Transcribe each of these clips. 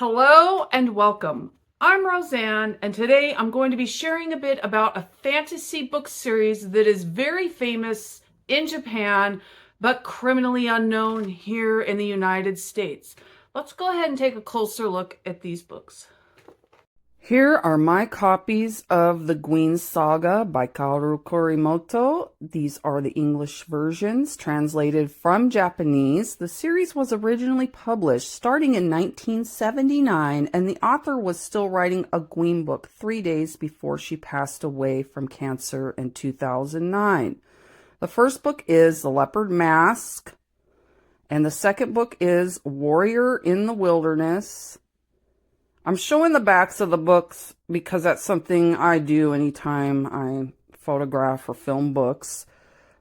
Hello and welcome. I'm Roseanne, and today I'm going to be sharing a bit about a fantasy book series that is very famous in Japan, but criminally unknown here in the United States. Let's go ahead and take a closer look at these books. Here are my copies of the Guin Saga by Kaoru Kurimoto. These are the English versions translated from Japanese. The series was originally published starting in 1979, and the author was still writing a Guin book 3 days before she passed away from cancer in 2009. The first book is The Leopard Mask, and the second book is Warrior in the Wilderness. I'm showing the backs of the books because that's something I do anytime I photograph or film books.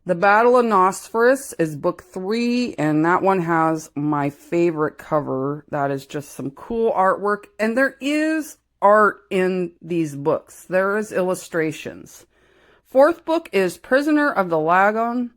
The Battle of Nospherus is book 3, and that one has my favorite cover. That is just some cool artwork, and there is art in these books. There is illustrations. Fourth book is Prisoner of the Lagon.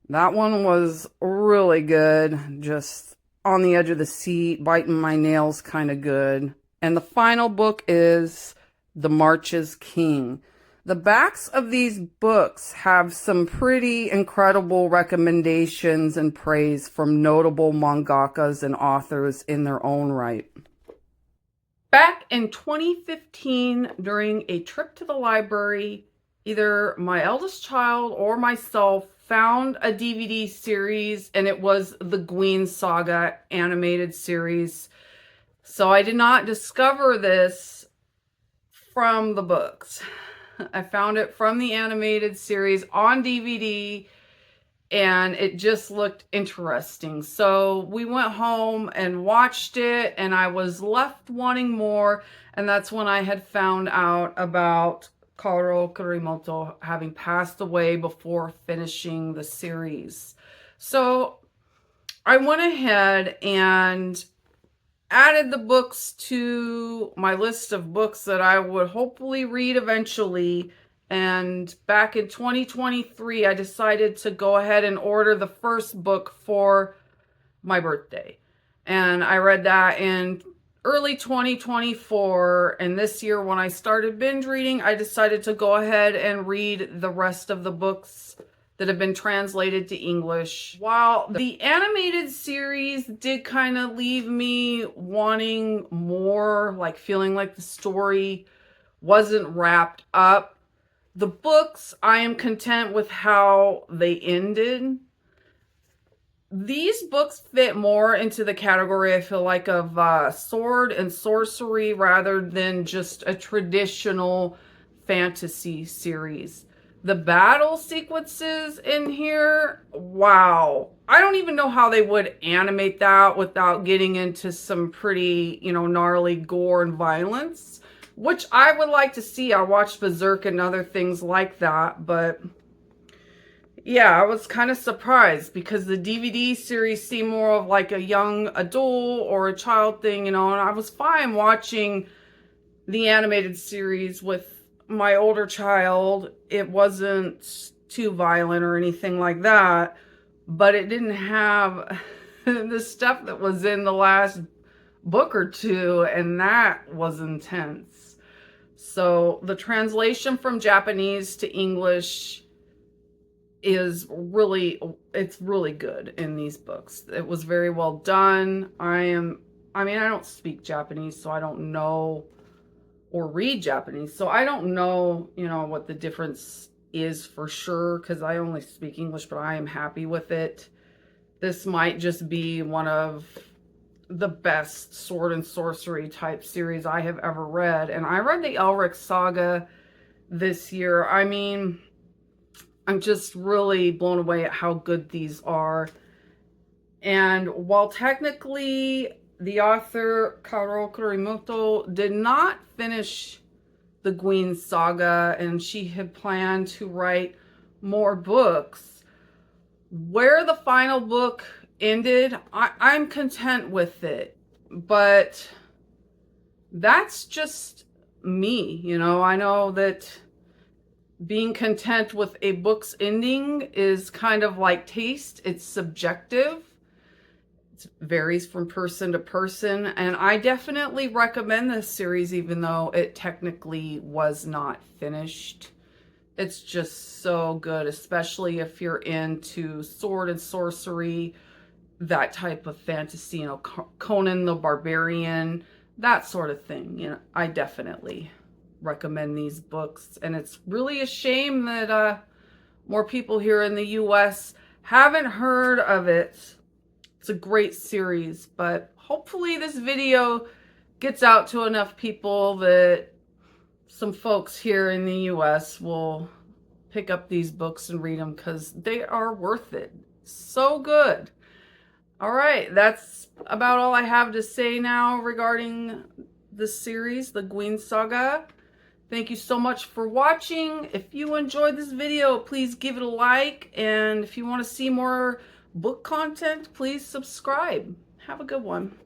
That one was really good, just on the edge of the seat, biting my nails kind of good. And the final book is The March's King. The backs of these books have some pretty incredible recommendations and praise from notable mangakas and authors in their own right. Back in 2015, during a trip to the library, either my eldest child or myself found a DVD series, and it was the Guin Saga animated series. So I did not discover this from the books. I found it from the animated series on DVD, and it just looked interesting. So we went home and watched it, and I was left wanting more, and that's when I had found out about Kaoru Kurimoto having passed away before finishing the series. So I went ahead and added the books to my list of books that I would hopefully read eventually. And back in 2023, I decided to go ahead and order the first book for my birthday. And I read that in early 2024, and this year when I started binge reading, I decided to go ahead and read the rest of the books that have been translated to English. While the animated series did kind of leave me wanting more, like feeling like the story wasn't wrapped up, the books, I am content with how they ended. These books fit more into the category, I feel like, of sword and sorcery rather than just a traditional fantasy series. The battle sequences in here, wow. I don't even know how they would animate that without getting into some pretty, gnarly gore and violence, which I would like to see. I watched Berserk and other things like that, but yeah, I was kind of surprised because the DVD series seemed more of like a young adult or a child thing, and I was fine watching the animated series with my older child. It wasn't too violent or anything like that, but it didn't have the stuff that was in the last book or two, and that was intense. So the translation from Japanese to English is it's really good in these books. It was very well done. I don't speak Japanese, so I don't know, or read Japanese, so I don't know, what the difference is for sure, because I only speak English, but I am happy with it. This might just be one of the best sword and sorcery type series I have ever read. And I read the Elric Saga this year. I'm just really blown away at how good these are. And while technically the author, Kaoru Kurimoto, did not finish the Guin Saga, and she had planned to write more books, where the final book ended, I'm content with it. But that's just me, I know that being content with a book's ending is kind of like taste. It's subjective. It varies from person to person, and I definitely recommend this series even though it technically was not finished. It's just so good, especially if you're into sword and sorcery, that type of fantasy, you know, Conan the Barbarian, that sort of thing. You know, I definitely recommend these books, and it's really a shame that more people here in the US haven't heard of it. It's a great series, but hopefully this video gets out to enough people that some folks here in the US will pick up these books and read them because they are worth it. So good. All right, that's about all I have to say now regarding this series, the Guin Saga. Thank you so much for watching. If you enjoyed this video, please give it a like. And if you want to see more book content, please subscribe. Have a good one.